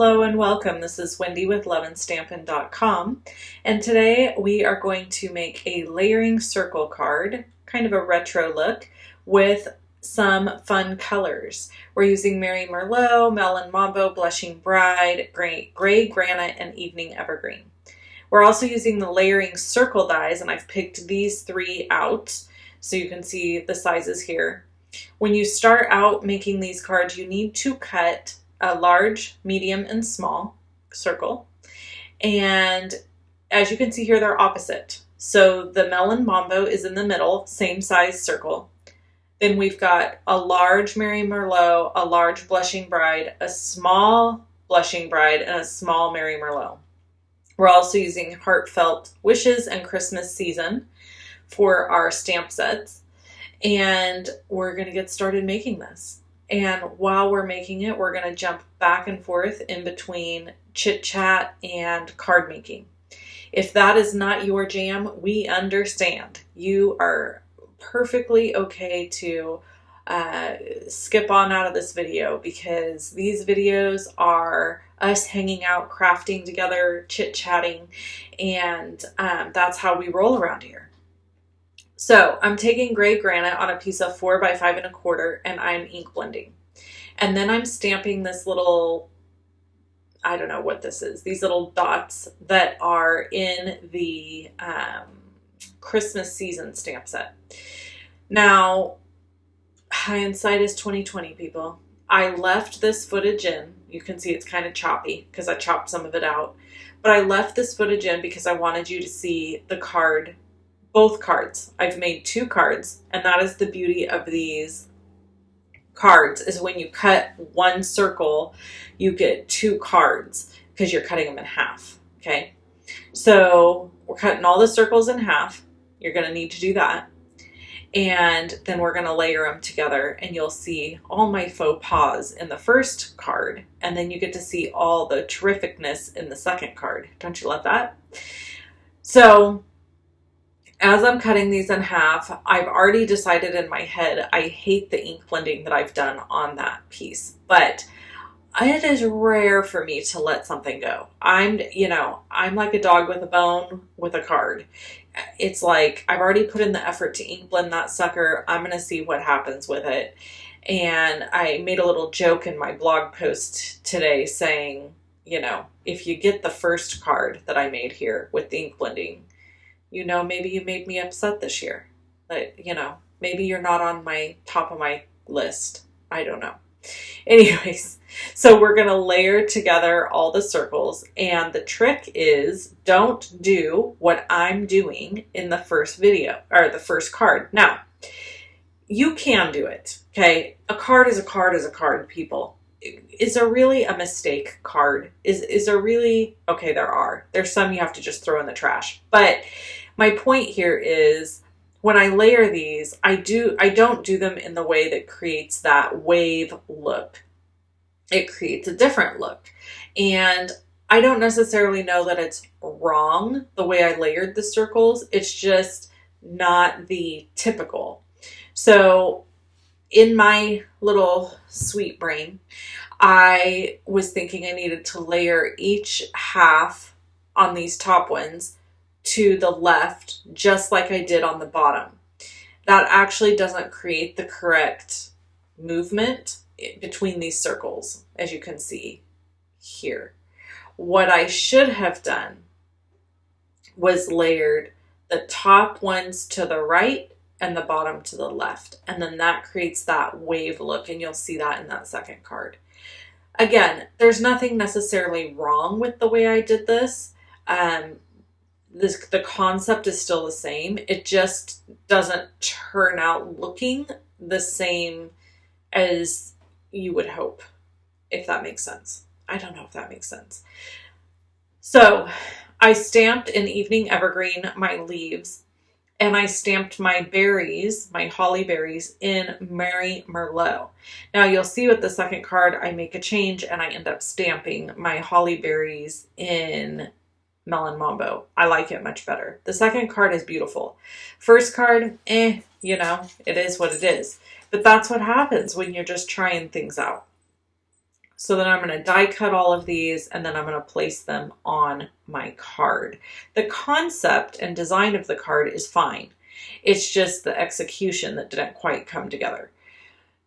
Hello and welcome. This is Wendy with Stampin.com, and today we are going to make a layering circle card, kind of a retro look, with some fun colors. We're using Mary Merlot, Melon Mambo, Blushing Bride, Gray Granite, and Evening Evergreen. We're also using the layering circle dies, and I've picked these three out so you can see the sizes here. When you start out making these cards, you need to cut a large, medium, and small circle. And as you can see here, they're opposite. So the Melon Mambo is in the middle, same size circle. Then we've got a large Mary Merlot, a large Blushing Bride, a small Blushing Bride, and a small Mary Merlot. We're also using Heartfelt Wishes and Christmas Season for our stamp sets. And we're going to get started making this. And while we're making it, we're going to jump back and forth in between chit chat and card making. If that is not your jam, we understand. You are perfectly okay to skip on out of this video, because these videos are us hanging out, crafting together, chit chatting, and that's how we roll around here. So I'm taking gray granite on a piece of 4 by 5 1/4, and I'm ink blending. And then I'm stamping this little, I don't know what this is, these little dots that are in the Christmas season stamp set. Now, hindsight is 20/20, people. I left this footage in. You can see it's kind of choppy because I chopped some of it out. But I left this footage in because I wanted you to see the card, both cards. I've made 2 cards, and that is the beauty of these cards, is when you cut one circle, you get 2 cards because you're cutting them in half, okay? So we're cutting all the circles in half. You're going to need to do that. And then we're going to layer them together, and you'll see all my faux pas in the first card, and then you get to see all the terrificness in the second card. Don't you love that? So as I'm cutting these in half, I've already decided in my head I hate the ink blending that I've done on that piece, but it is rare for me to let something go. I'm like a dog with a bone with a card. It's like I've already put in the effort to ink blend that sucker. I'm going to see what happens with it. And I made a little joke in my blog post today saying, if you get the first card that I made here with the ink blending, maybe you made me upset this year. But, maybe you're not on my top of my list. I don't know. Anyways, so we're going to layer together all the circles. And the trick is, don't do what I'm doing in the first video, or the first card. Now, you can do it, okay? A card is a card is a card, people. Is there really a mistake card? Is there really? Okay, there are. There's some you have to just throw in the trash. But my point here is, when I layer these, I don't do them in the way that creates that wave look. It creates a different look. And I don't necessarily know that it's wrong the way I layered the circles. It's just not the typical. So in my little sweet brain, I was thinking I needed to layer each half on these top ones to the left, just like I did on the bottom. That actually doesn't create the correct movement between these circles, as you can see here. What I should have done was layered the top ones to the right and the bottom to the left, and then that creates that wave look, and you'll see that in that second card. Again, there's nothing necessarily wrong with the way I did this. The concept is still the same. It just doesn't turn out looking the same as you would hope, if that makes sense. I don't know if that makes sense. So I stamped in Evening Evergreen my leaves, and I stamped my berries, my holly berries, in Mary Merlot. Now you'll see with the second card, I make a change and I end up stamping my holly berries in Melon Mambo. I like it much better. The second card is beautiful. First card, it is what it is. But that's what happens when you're just trying things out. So then I'm going to die cut all of these and then I'm going to place them on my card. The concept and design of the card is fine. It's just the execution that didn't quite come together.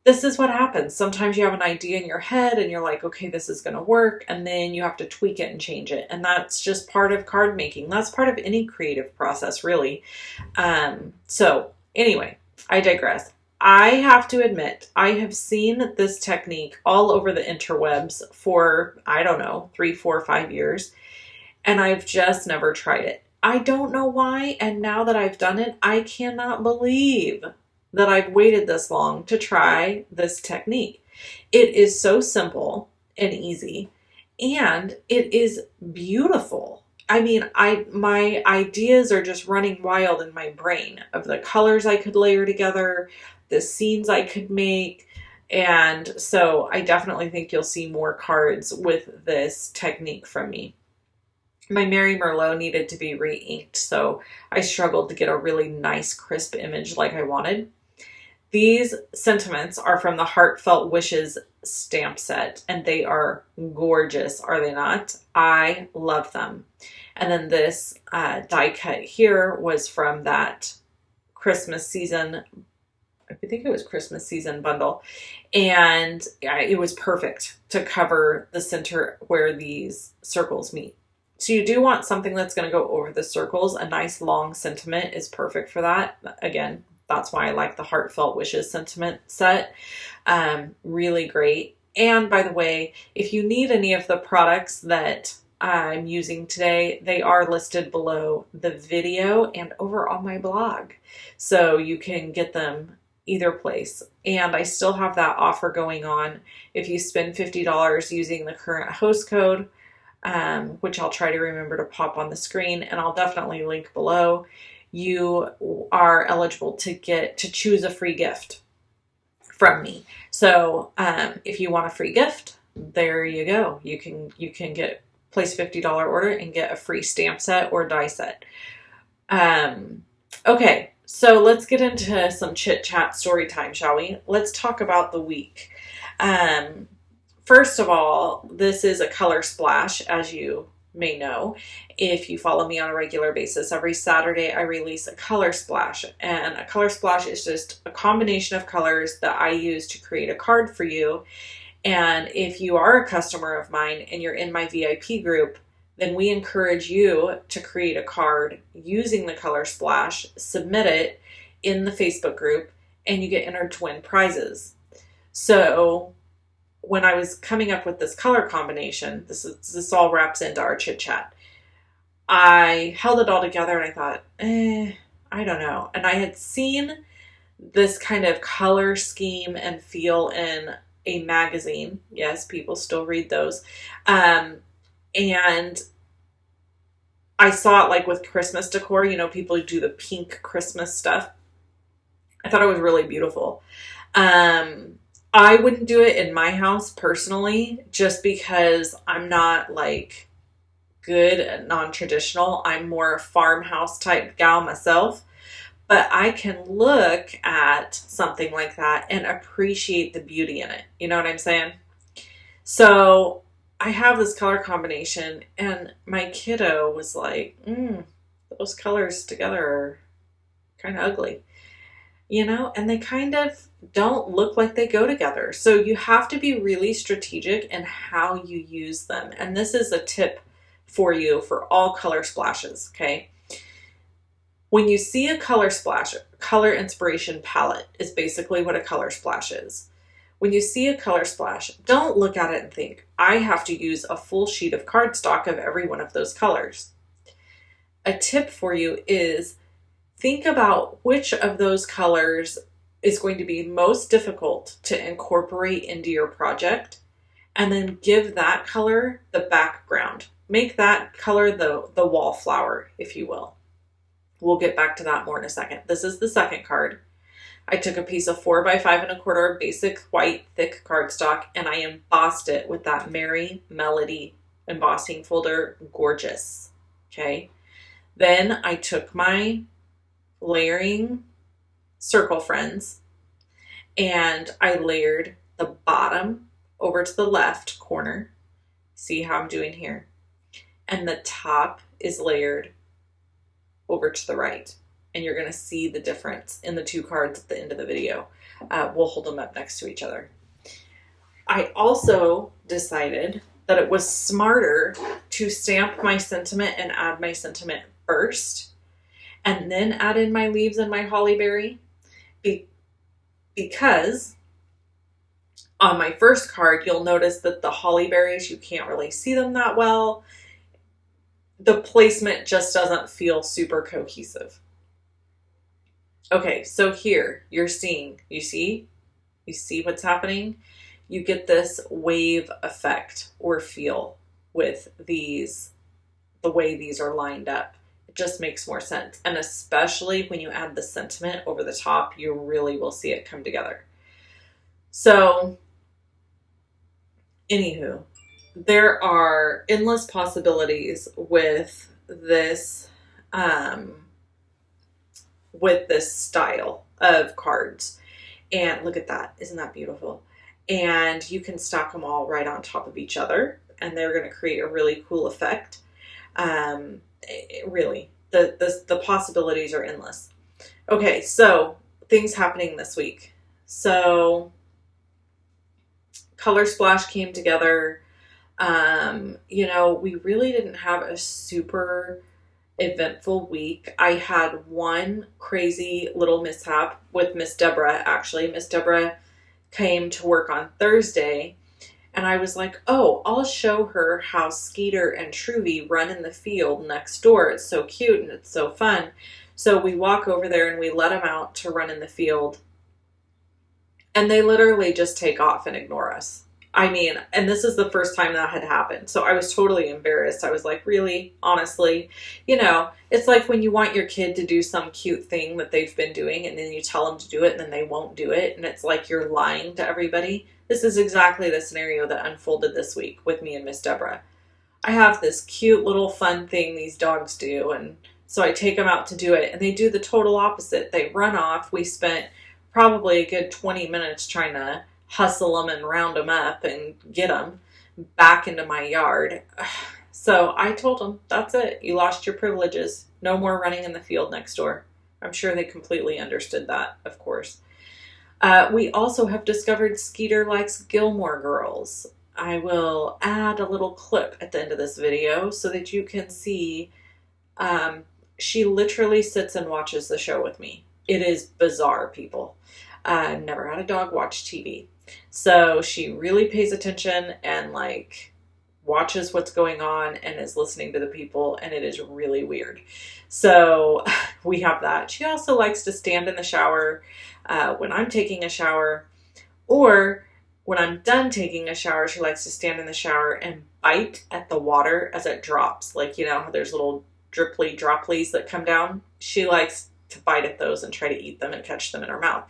This is what happens. Sometimes you have an idea in your head and you're like, okay, this is going to work. And then you have to tweak it and change it. And that's just part of card making. That's part of any creative process, really. So anyway, I digress. I have to admit, I have seen this technique all over the interwebs for, I don't know, 3, 4, 5 years, and I've just never tried it. I don't know why, and now that I've done it, I cannot believe that I've waited this long to try this technique. It is so simple and easy, and it is beautiful. I mean, my ideas are just running wild in my brain of the colors I could layer together, the scenes I could make. And so I definitely think you'll see more cards with this technique from me. My Mary Merlot needed to be re-inked, so I struggled to get a really nice crisp image like I wanted. These sentiments are from the Heartfelt Wishes stamp set, and they are gorgeous, are they not? I love them. And then this die cut here was from that Christmas season, I think it was Christmas season bundle. And it was perfect to cover the center where these circles meet. So you do want something that's going to go over the circles. A nice long sentiment is perfect for that. Again, that's why I like the Heartfelt Wishes sentiment set. Really great. And by the way, if you need any of the products that I'm using today, they are listed below the video and over on my blog. So you can get them either place. And I still have that offer going on. If you spend $50 using the current host code, which I'll try to remember to pop on the screen, and I'll definitely link below, you are eligible to choose a free gift from me. So if you want a free gift, there you go. You can get place $50 order and get a free stamp set or die set. Okay, so let's get into some chit chat story time, shall we? Let's talk about the week. First of all, this is a color splash, as you may know. If you follow me on a regular basis, every Saturday I release a color splash, and a color splash is just a combination of colors that I use to create a card for you. And if you are a customer of mine and you're in my VIP group, then we encourage you to create a card using the color splash, submit it in the Facebook group, and you get entered to win prizes. So when I was coming up with this color combination, this all wraps into our chit chat. I held it all together and I thought, I don't know. And I had seen this kind of color scheme and feel in a magazine. Yes, people still read those. And I saw it like with Christmas decor, you know, people who do the pink Christmas stuff. I thought it was really beautiful. I wouldn't do it in my house personally, just because I'm not like good at non-traditional. I'm more a farmhouse type gal myself. But I can look at something like that and appreciate the beauty in it. You know what I'm saying? So I have this color combination and my kiddo was like, those colors together are kind of ugly. You know, and they kind of don't look like they go together. So you have to be really strategic in how you use them. And this is a tip for you for all color splashes, okay? When you see a color splash, color inspiration palette is basically what a color splash is. When you see a color splash, don't look at it and think, I have to use a full sheet of cardstock of every one of those colors. A tip for you is think about which of those colors is going to be most difficult to incorporate into your project, and then give that color the background. Make that color the wallflower, if you will. We'll get back to that more in a second. This is the second card. I took a piece of 4 by 5 1/4 basic white thick cardstock and I embossed it with that Merry Melody embossing folder. Gorgeous. Okay. Then I took my layering circle friends and I layered the bottom over to the left corner. See how I'm doing here? And the top is layered over to the right. And you're going to see the difference in the two cards at the end of the video. We'll hold them up next to each other. I also decided that it was smarter to stamp my sentiment and add my sentiment first, and then add in my leaves and my holly berry, because on my first card, you'll notice that the holly berries, you can't really see them that well. The placement just doesn't feel super cohesive. Okay, so here you're seeing, you see what's happening? You get this wave effect or feel with these, the way these are lined up. It just makes more sense. And especially when you add the sentiment over the top, you really will see it come together. So, anywho, there are endless possibilities with this style of cards. And look at that. Isn't that beautiful? And you can stack them all right on top of each other, and they're going to create a really cool effect. Really, the possibilities are endless. Okay, so things happening this week. So Color Splash came together. We really didn't have a super eventful week. I had one crazy little mishap with Miss Deborah, actually. Miss Deborah came to work on Thursday, and I was like, oh, I'll show her how Skeeter and Truvy run in the field next door. It's so cute and it's so fun. So we walk over there and we let them out to run in the field, and they literally just take off and ignore us. I mean, and this is the first time that had happened. So I was totally embarrassed. I was like, really? Honestly? It's like when you want your kid to do some cute thing that they've been doing, and then you tell them to do it and then they won't do it. And it's like you're lying to everybody. This is exactly the scenario that unfolded this week with me and Miss Deborah. I have this cute little fun thing these dogs do. And so I take them out to do it, and they do the total opposite. They run off. We spent probably a good 20 minutes trying to hustle them and round them up and get them back into my yard. So I told them, that's it. You lost your privileges. No more running in the field next door. I'm sure they completely understood that, of course. We also have discovered Skeeter likes Gilmore Girls. I will add a little clip at the end of this video so that you can see. She literally sits and watches the show with me. It is bizarre, people. I've never had a dog watch TV. So she really pays attention and watches what's going on and is listening to the people, and it is really weird. So we have that. She also likes to stand in the shower when I'm taking a shower, or when I'm done taking a shower, she likes to stand in the shower and bite at the water as it drops. How there's little droplies that come down. She likes to bite at those and try to eat them and catch them in her mouth.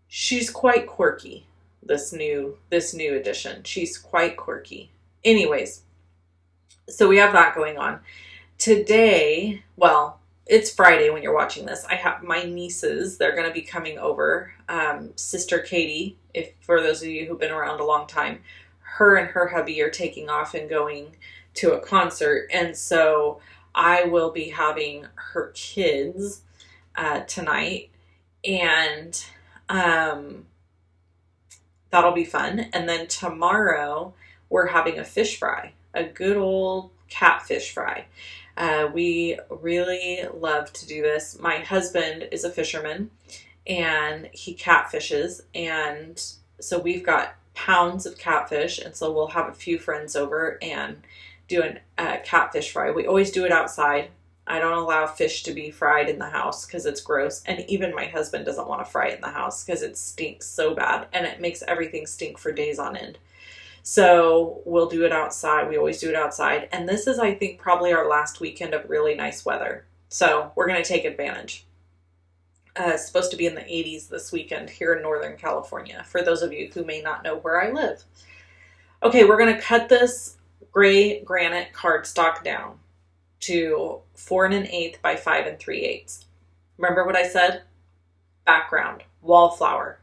She's quite quirky, this new edition. She's quite quirky. Anyways, so we have that going on. Today, well, it's Friday when you're watching this. I have my nieces. They're going to be coming over. Sister Katie, for those of you who've been around a long time, her and her hubby are taking off and going to a concert. And so I will be having her kids tonight. And that'll be fun. And then tomorrow we're having a fish fry, a good old catfish fry. We really love to do this. My husband is a fisherman and he catfishes. And so we've got pounds of catfish. And so we'll have a few friends over and do a catfish fry. We always do it outside. I don't allow fish to be fried in the house because it's gross. And even my husband doesn't want to fry it in the house because it stinks so bad. And it makes everything stink for days on end. So we'll do it outside. We always do it outside. And this is, I think, probably our last weekend of really nice weather. So we're going to take advantage. It's supposed to be in the 80s this weekend here in Northern California, for those of you who may not know where I live. Okay, we're going to cut this gray granite cardstock down to 4 1/8 by 5 3/8. Remember what I said? Background, wallflower.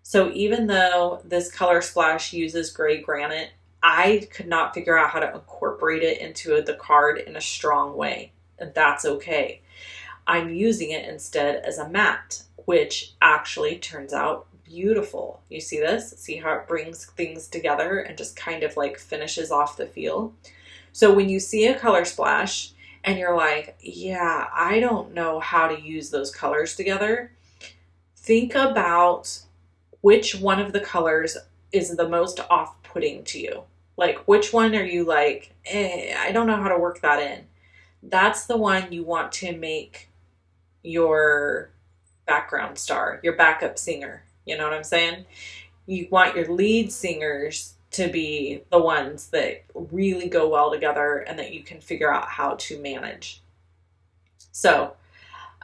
So even though this color splash uses gray granite, I could not figure out how to incorporate it into the card in a strong way. And that's okay. I'm using it instead as a matte, which actually turns out beautiful. You see this? See how it brings things together and just kind of like finishes off the feel? So when you see a color splash and you're like, yeah, I don't know how to use those colors together, think about which one of the colors is the most off-putting to you. Like, which one are you like, I don't know how to work that in. That's the one you want to make your background star, your backup singer. You know what I'm saying? You want your lead singers to be the ones that really go well together and that you can figure out how to manage. So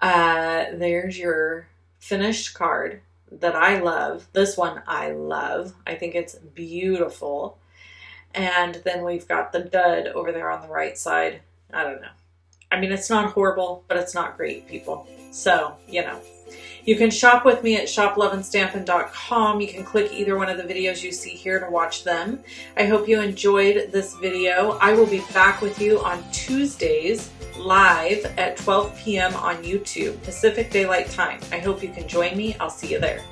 there's your finished card that I love. This one I love. I think it's beautiful. And then we've got the dud over there on the right side. I don't know. I mean, it's not horrible, but it's not great, people. So, you know. You can shop with me at shoploveandstampin.com. You can click either one of the videos you see here to watch them. I hope you enjoyed this video. I will be back with you on Tuesdays live at 12 p.m. on YouTube, Pacific Daylight Time. I hope you can join me. I'll see you there.